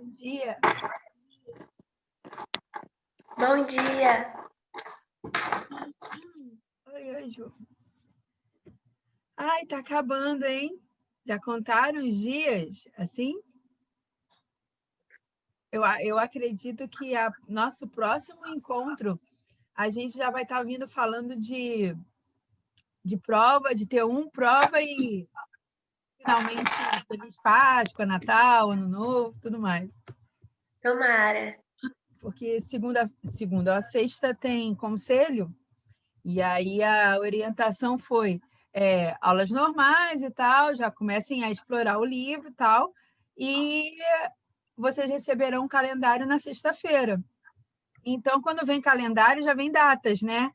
Bom dia. Bom dia. Oi, Ju. Ai, tá acabando, hein? Já contaram os dias, assim? Eu acredito que nosso próximo encontro, a gente já vai estar vindo falando de prova, de T1, prova e finalmente Feliz Páscoa, Natal, Ano Novo, tudo mais. Tomara. Porque segunda a sexta tem conselho, e aí a orientação foi aulas normais e tal, já comecem a explorar o livro e tal, e vocês receberão um calendário na sexta-feira. Então, quando vem calendário, já vem datas, né?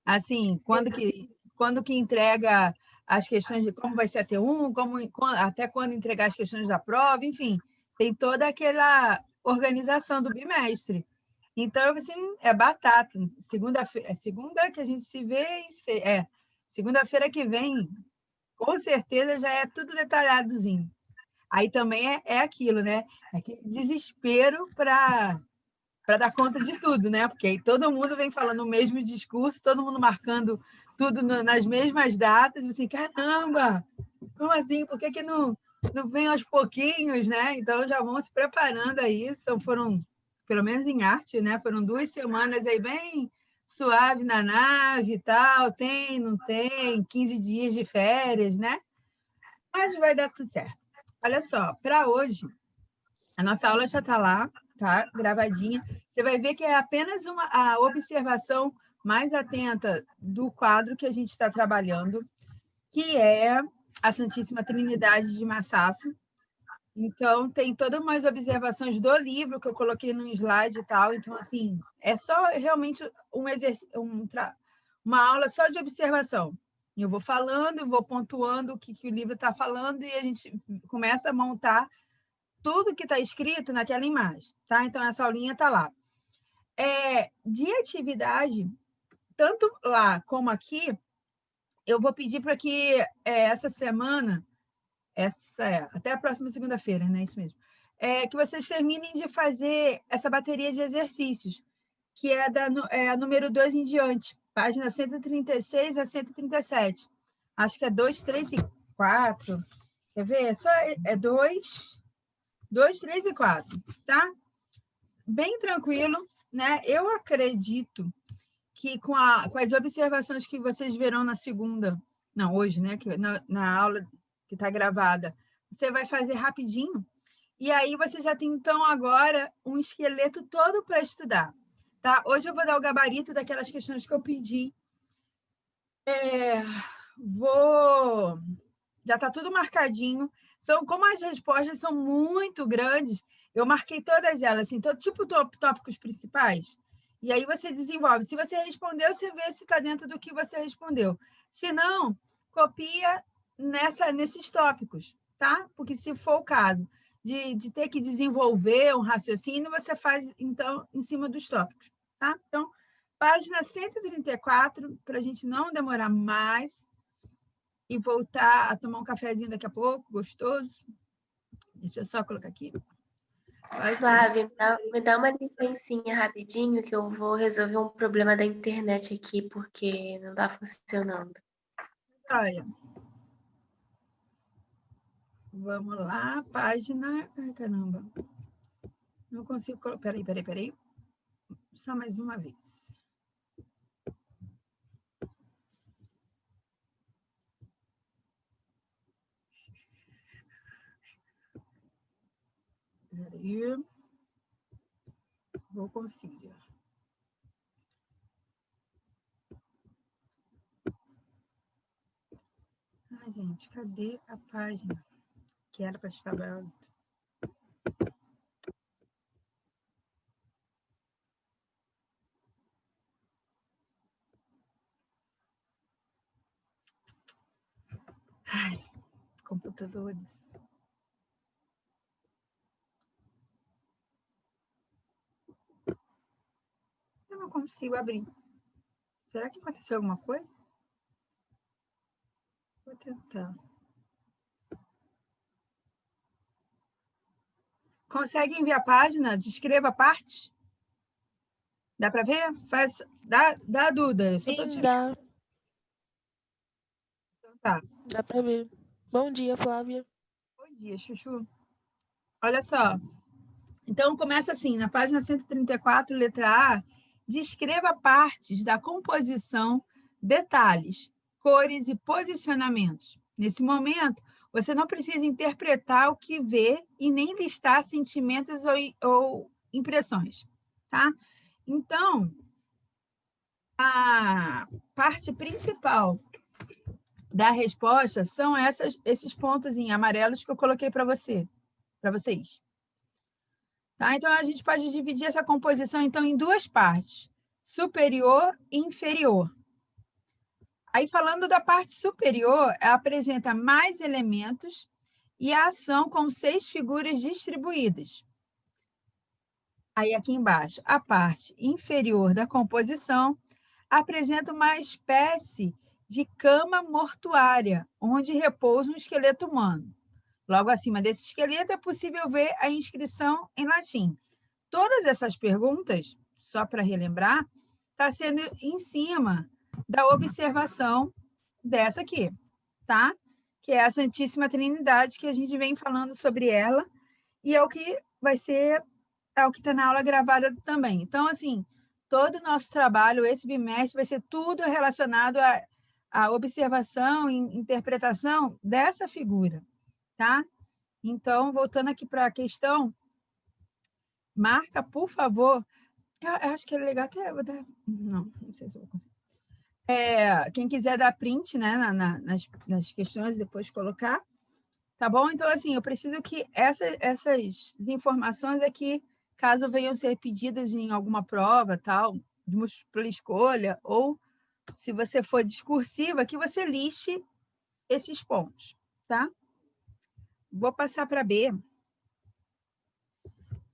Assim, quando que entrega as questões de como vai ser a T1, até quando entregar as questões da prova, enfim, tem toda aquela organização do bimestre. Então, assim, é batata. Segunda que a gente se vê segunda-feira que vem, com certeza já é tudo detalhadozinho. Aí também é aquilo, né? Aquele desespero para dar conta de tudo, né? Porque aí todo mundo vem falando o mesmo discurso, todo mundo marcando tudo nas mesmas datas, e assim, caramba, como assim? Por que não vem aos pouquinhos, né? Então já vão se preparando aí, foram, pelo menos em arte, né? Foram 2 semanas aí bem suave na nave e tal, tem, não tem, 15 dias de férias, né? Mas vai dar tudo certo. Olha só, para hoje, a nossa aula já está lá, tá? Gravadinha. Você vai ver que é apenas a observação mais atenta do quadro que a gente está trabalhando, que é a Santíssima Trindade de Massaço. Então, tem todas umas observações do livro que eu coloquei no slide e tal. Então, assim, é só realmente uma aula só de observação. Eu vou falando, vou pontuando o que o livro está falando e a gente começa a montar tudo que está escrito naquela imagem, tá? Então, essa aulinha está lá. De atividade, tanto lá como aqui, eu vou pedir para que essa semana, até a próxima segunda-feira, né? Isso mesmo. Que vocês terminem de fazer essa bateria de exercícios, que é a número 2 em diante, página 136 a 137. Acho que é 2, 3 e 4. Quer ver? É 2, 3 e 4, tá? Bem tranquilo, né? Eu acredito que com as observações que vocês verão na segunda, não, hoje, né? Que na aula que está gravada, você vai fazer rapidinho. E aí você já tem, então, agora um esqueleto todo para estudar. Tá? Hoje eu vou dar o gabarito daquelas questões que eu pedi. Já está tudo marcadinho. Como as respostas são muito grandes, eu marquei todas elas, assim, todo tipo de tópicos principais. E aí você desenvolve. Se você respondeu, você vê se está dentro do que você respondeu. Se não, copia nesses tópicos, tá? Porque se for o caso de ter que desenvolver um raciocínio, você faz, então, em cima dos tópicos, tá? Então, página 134, para a gente não demorar mais e voltar a tomar um cafezinho daqui a pouco, gostoso. Deixa eu só colocar aqui. Flávia, me dá uma licencinha rapidinho que eu vou resolver um problema da internet aqui, porque não está funcionando. Olha. Vamos lá, página... Ai, caramba. Não consigo... Peraí. Só mais uma vez. Peraí. Vou conseguir. Ai, gente, cadê a página que era para estar aberta? Ai, computadores. Eu não consigo abrir. Será que aconteceu alguma coisa? Vou tentar. Consegue enviar a página? Descreva partes? Dá para ver? Dá Duda. Sim, dá. Então, tá. Dá para ver. Bom dia, Flávia. Bom dia, Chuchu. Olha só. Então, começa assim, na página 134, letra A, descreva partes da composição, detalhes, cores e posicionamentos. Nesse momento, você não precisa interpretar o que vê e nem listar sentimentos ou impressões, tá? Então, a parte principal da resposta são esses pontos em amarelos que eu coloquei para vocês. Tá? Então, a gente pode dividir essa composição então, em duas partes, superior e inferior. Aí, falando da parte superior, ela apresenta mais elementos e a ação com 6 figuras distribuídas. Aí, aqui embaixo, a parte inferior da composição apresenta uma espécie de cama mortuária, onde repousa um esqueleto humano. Logo acima desse esqueleto é possível ver a inscrição em latim. Todas essas perguntas, só para relembrar, está sendo em cima da observação dessa aqui, tá? Que é a Santíssima Trindade, que a gente vem falando sobre ela, e é o que vai ser, é o que está na aula gravada também. Então, assim, todo o nosso trabalho, esse bimestre, vai ser tudo relacionado à observação e interpretação dessa figura, tá? Então, voltando aqui para a questão, marca, por favor. Eu acho que é legal até. Não sei se eu vou conseguir. Quem quiser dar print, né, nas questões, depois colocar. Tá bom? Então, assim, eu preciso que essas informações aqui, caso venham ser pedidas em alguma prova, tal, de múltipla escolha, ou se você for discursiva, que você liste esses pontos, tá? Vou passar para B.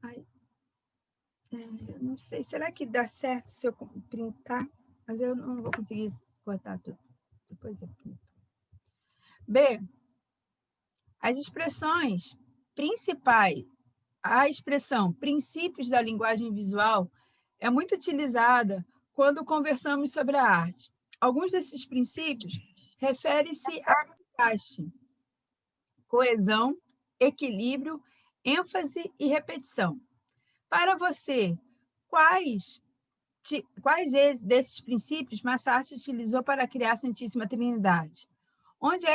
Ai, não sei, será que dá certo se eu printar? Mas eu não vou conseguir cortar tudo. Depois eu printo. B. As expressões principais, a expressão princípios da linguagem visual é muito utilizada quando conversamos sobre a arte. Alguns desses princípios referem-se a contraste, coesão, equilíbrio, ênfase e repetição. Para você, quais desses princípios Massart utilizou para criar a Santíssima Trindade? Onde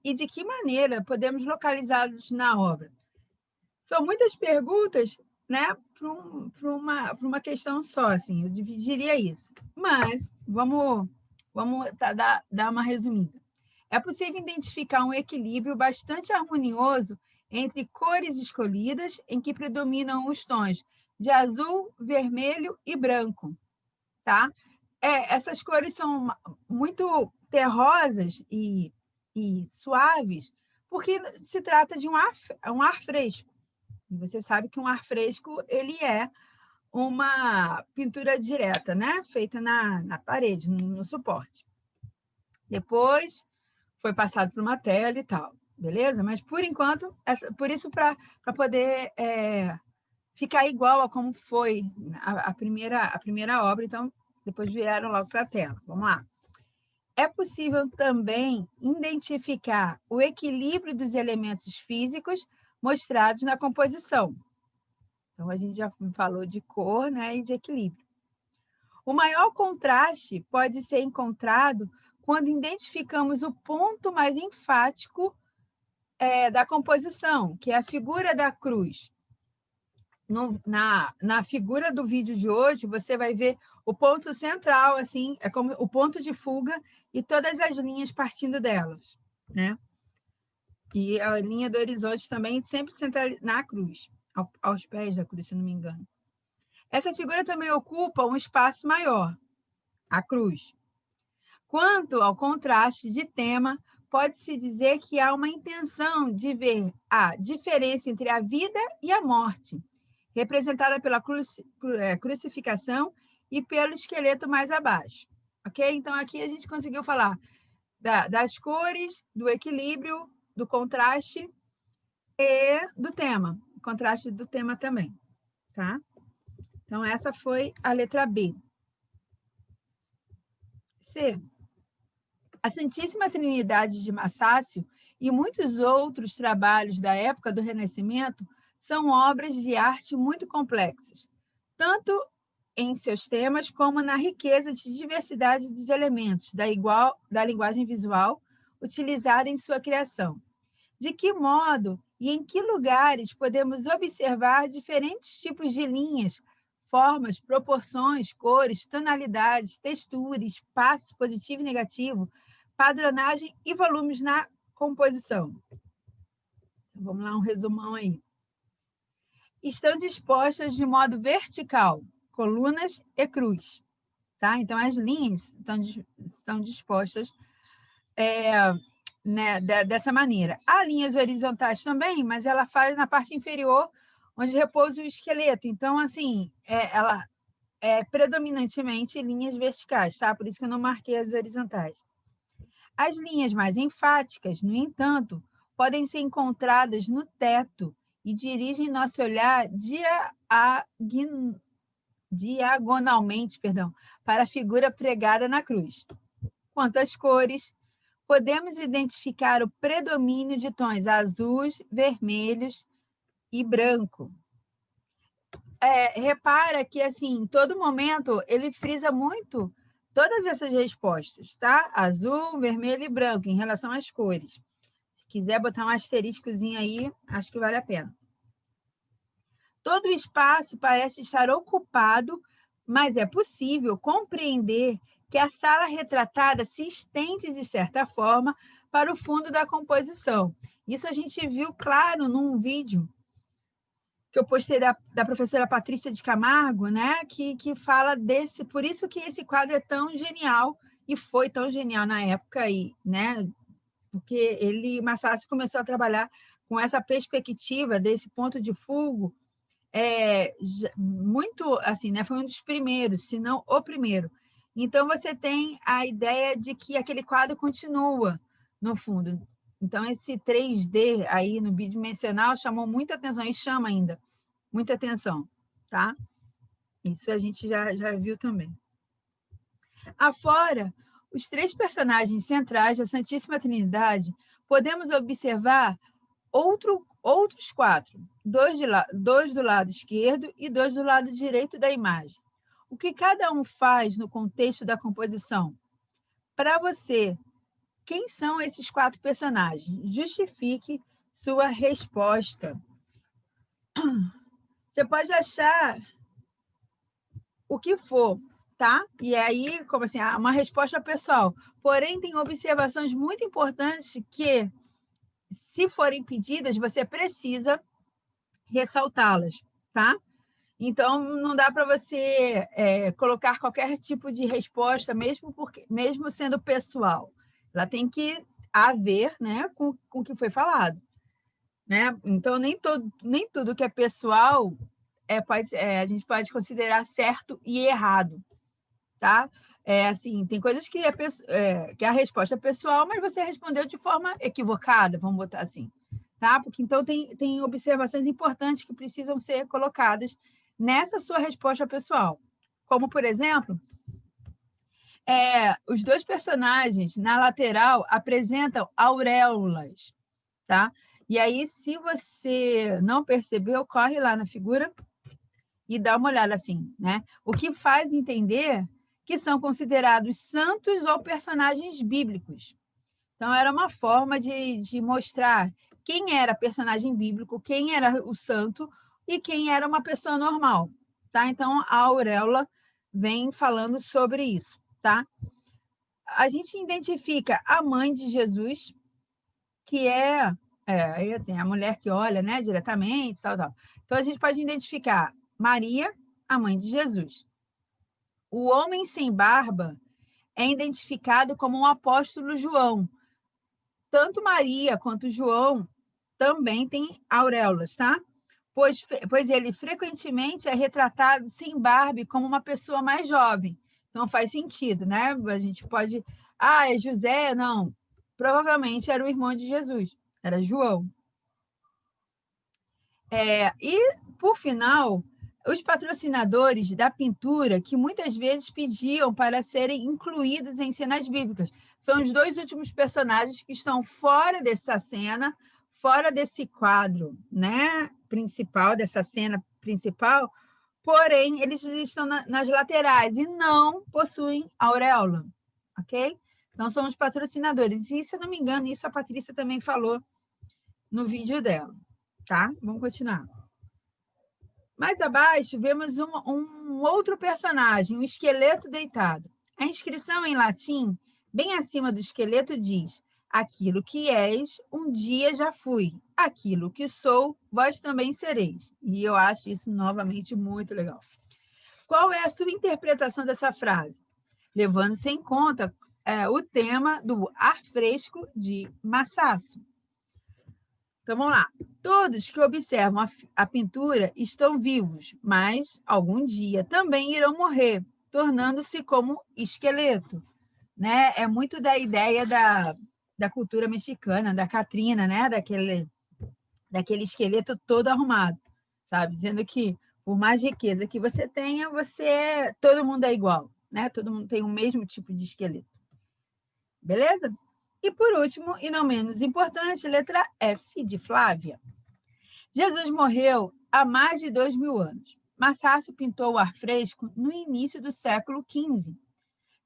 e de que maneira podemos localizá-los na obra? São muitas perguntas, né, para uma questão só, assim, eu dividiria isso. Mas vamos dar uma resumida. É possível identificar um equilíbrio bastante harmonioso entre cores escolhidas, em que predominam os tons de azul, vermelho e branco, tá? Essas cores são muito terrosas e suaves, porque se trata de um ar fresco. E você sabe que um ar fresco ele é uma pintura direta, né? Feita na parede, no suporte. Depois foi passado por uma tela e tal, beleza? Mas, por enquanto, por isso, para poder ficar igual a como foi a primeira obra, então, depois vieram logo para a tela. Vamos lá. É possível também identificar o equilíbrio dos elementos físicos mostrados na composição. Então, a gente já falou de cor, né, e de equilíbrio. O maior contraste pode ser encontrado quando identificamos o ponto mais enfático da composição, que é a figura da cruz. Na figura do vídeo de hoje, você vai ver o ponto central, assim, é como o ponto de fuga e todas as linhas partindo delas, né? E a linha do horizonte também sempre central na cruz, aos pés da cruz, se não me engano. Essa figura também ocupa um espaço maior, a cruz. Quanto ao contraste de tema, pode-se dizer que há uma intenção de ver a diferença entre a vida e a morte, representada pela crucificação e pelo esqueleto mais abaixo. Ok? Então, aqui a gente conseguiu falar das cores, do equilíbrio, do contraste e do tema. contraste do tema também, tá? Então, essa foi a letra B. C. A Santíssima Trindade de Massácio e muitos outros trabalhos da época do Renascimento são obras de arte muito complexas, tanto em seus temas como na riqueza de diversidade dos elementos da linguagem visual utilizada em sua criação. De que modo e em que lugares podemos observar diferentes tipos de linhas, formas, proporções, cores, tonalidades, textura, espaço positivo e negativo, padronagem e volumes na composição. Vamos lá, um resumão aí. Estão dispostas de modo vertical, colunas e cruz. Tá? Então, as linhas estão dispostas né, dessa maneira. Há linhas horizontais também, mas ela faz na parte inferior, onde repousa o esqueleto. Então, assim, ela é predominantemente linhas verticais, tá? Por isso que eu não marquei as horizontais. As linhas mais enfáticas, no entanto, podem ser encontradas no teto e dirigem nosso olhar diagonalmente, para a figura pregada na cruz. Quanto às cores, podemos identificar o predomínio de tons azuis, vermelhos e branco. Repara que, assim, em todo momento, ele frisa muito todas essas respostas, tá? Azul, vermelho e branco, em relação às cores. Se quiser botar um asteriscozinho aí, acho que vale a pena. Todo o espaço parece estar ocupado, mas é possível compreender que a sala retratada se estende, de certa forma, para o fundo da composição. Isso a gente viu claro num vídeo que eu postei da professora Patrícia de Camargo, né, que fala desse, por isso que esse quadro é tão genial, e foi tão genial na época aí, né, porque Massácio começou a trabalhar com essa perspectiva desse ponto de fulgo, muito assim, né, foi um dos primeiros, se não o primeiro. Então, você tem a ideia de que aquele quadro continua no fundo. Então, esse 3D aí no bidimensional chamou muita atenção, e chama ainda muita atenção, tá? Isso a gente já viu também. Afora os 3 personagens centrais da Santíssima Trindade, podemos observar outros 4, 2 do lado esquerdo e 2 do lado direito da imagem. O que cada um faz no contexto da composição? Para você, quem são esses 4 personagens? Justifique sua resposta. Você pode achar o que for, tá? E aí, como assim, uma resposta pessoal. Porém, tem observações muito importantes que, se forem pedidas, você precisa ressaltá-las, tá? Então, não dá para você colocar qualquer tipo de resposta, mesmo sendo pessoal. Ela tem que haver, né, com o que foi falado, né? Então, nem tudo que é pessoal a gente pode considerar certo e errado, tá? Assim, tem coisas que que a resposta é pessoal, mas você respondeu de forma equivocada, vamos botar assim, tá? Porque então tem observações importantes que precisam ser colocadas nessa sua resposta pessoal. Como, por exemplo, os 2 personagens na lateral apresentam auréolas, tá? E aí, se você não percebeu, corre lá na figura e dá uma olhada assim, né? O que faz entender que são considerados santos ou personagens bíblicos. Então, era uma forma de mostrar quem era personagem bíblico, quem era o santo e quem era uma pessoa normal, tá? Então, a auréola vem falando sobre isso, tá? A gente identifica a mãe de Jesus, que assim, a mulher que olha, né, diretamente, tal. Então, a gente pode identificar Maria, a mãe de Jesus. O homem sem barba é identificado como um apóstolo João. Tanto Maria quanto João também têm auréolas, tá? Pois ele frequentemente é retratado sem barba como uma pessoa mais jovem. Então faz sentido, né? A gente pode... é José? Não. Provavelmente era o irmão de Jesus, era João. E, por final, os patrocinadores da pintura, que muitas vezes pediam para serem incluídos em cenas bíblicas. São os dois últimos personagens que estão fora dessa cena, fora desse quadro, né, principal, dessa cena principal, porém, eles estão nas laterais e não possuem auréola, ok? Então, são os patrocinadores. E, se eu não me engano, isso a Patrícia também falou no vídeo dela, tá? Vamos continuar. Mais abaixo, vemos um outro personagem, um esqueleto deitado. A inscrição em latim, bem acima do esqueleto, diz: aquilo que és, um dia já fui. Aquilo que sou, vós também sereis. E eu acho isso, novamente, muito legal. Qual é a sua interpretação dessa frase? Levando-se em conta o tema do ar fresco de Massaço. Então, vamos lá. Todos que observam a pintura estão vivos, mas algum dia também irão morrer, tornando-se como esqueleto. Né? É muito da ideia da cultura mexicana, da Catrina, né? Daquele esqueleto todo arrumado, sabe? Dizendo que, por mais riqueza que você tenha, todo mundo é igual, né? Todo mundo tem o mesmo tipo de esqueleto. Beleza? E, por último, e não menos importante, letra F de Flávia. Jesus morreu há mais de 2000 anos. Massaço pintou o ar fresco no início do século XV.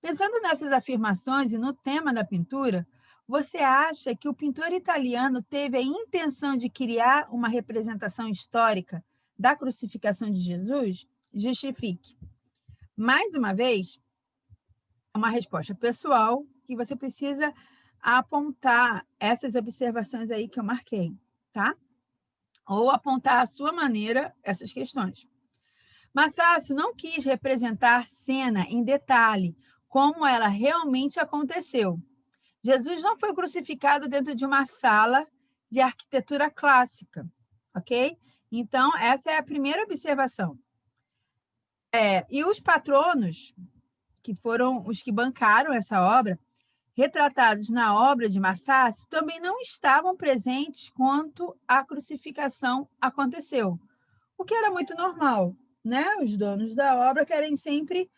Pensando nessas afirmações e no tema da pintura, você acha que o pintor italiano teve a intenção de criar uma representação histórica da crucificação de Jesus? Justifique. Mais uma vez, é uma resposta pessoal que você precisa apontar essas observações aí que eu marquei, tá? Ou apontar à sua maneira essas questões. Massaço não quis representar cena em detalhe, como ela realmente aconteceu. Jesus não foi crucificado dentro de uma sala de arquitetura clássica, ok? Então, essa é a primeira observação. E os patronos, que foram os que bancaram essa obra, retratados na obra de Massaço, também não estavam presentes quando a crucificação aconteceu, o que era muito normal, né? Os donos da obra querem sempre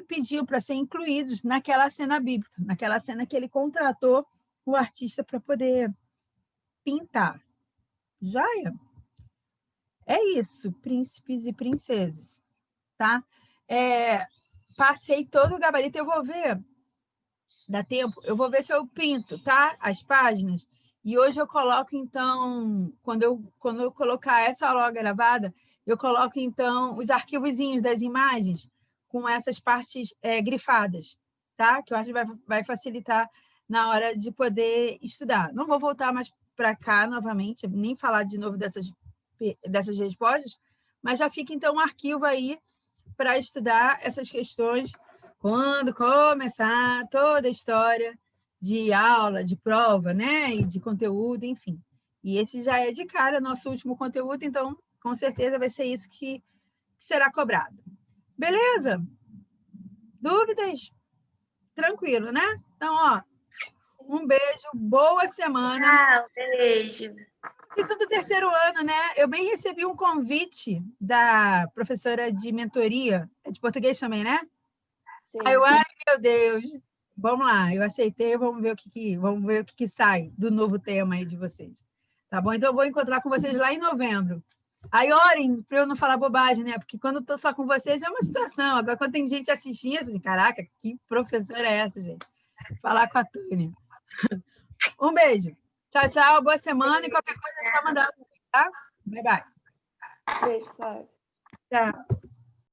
pediam para ser incluídos naquela cena bíblica, naquela cena que ele contratou o artista para poder pintar. Joia? É isso, príncipes e princesas, tá? Passei todo o gabarito, eu vou ver. Dá tempo? Eu vou ver se eu pinto, tá? As páginas. E hoje eu coloco, então, quando eu colocar essa aula gravada, eu coloco, então, os arquivozinhos das imagens com essas partes grifadas, tá? Que eu acho que vai facilitar na hora de poder estudar. Não vou voltar mais para cá novamente, nem falar de novo dessas respostas, mas já fica, então, um arquivo aí para estudar essas questões quando começar toda a história de aula, de prova, né? E de conteúdo, enfim. E esse já é de cara nosso último conteúdo, então, com certeza, vai ser isso que será cobrado. Beleza? Dúvidas? Tranquilo, né? Então, ó, um beijo, boa semana. Tchau, beijo. Vocês são do terceiro ano, né? Eu bem recebi um convite da professora de mentoria, de português também, né? Sim. Aí eu, ai, meu Deus, vamos lá, eu aceitei, vamos ver o que sai do novo tema aí de vocês. Tá bom? Então, eu vou encontrar com vocês lá em novembro. Aí, orem para eu não falar bobagem, né? Porque quando eu estou só com vocês é uma situação. Agora, quando tem gente assistindo, eu falo, caraca, que professora é essa, gente? Falar com a Tânia. Um beijo. Tchau, tchau, boa semana. E qualquer coisa é só mandar, tá? Bye, bye. Beijo, Flávia. Tchau.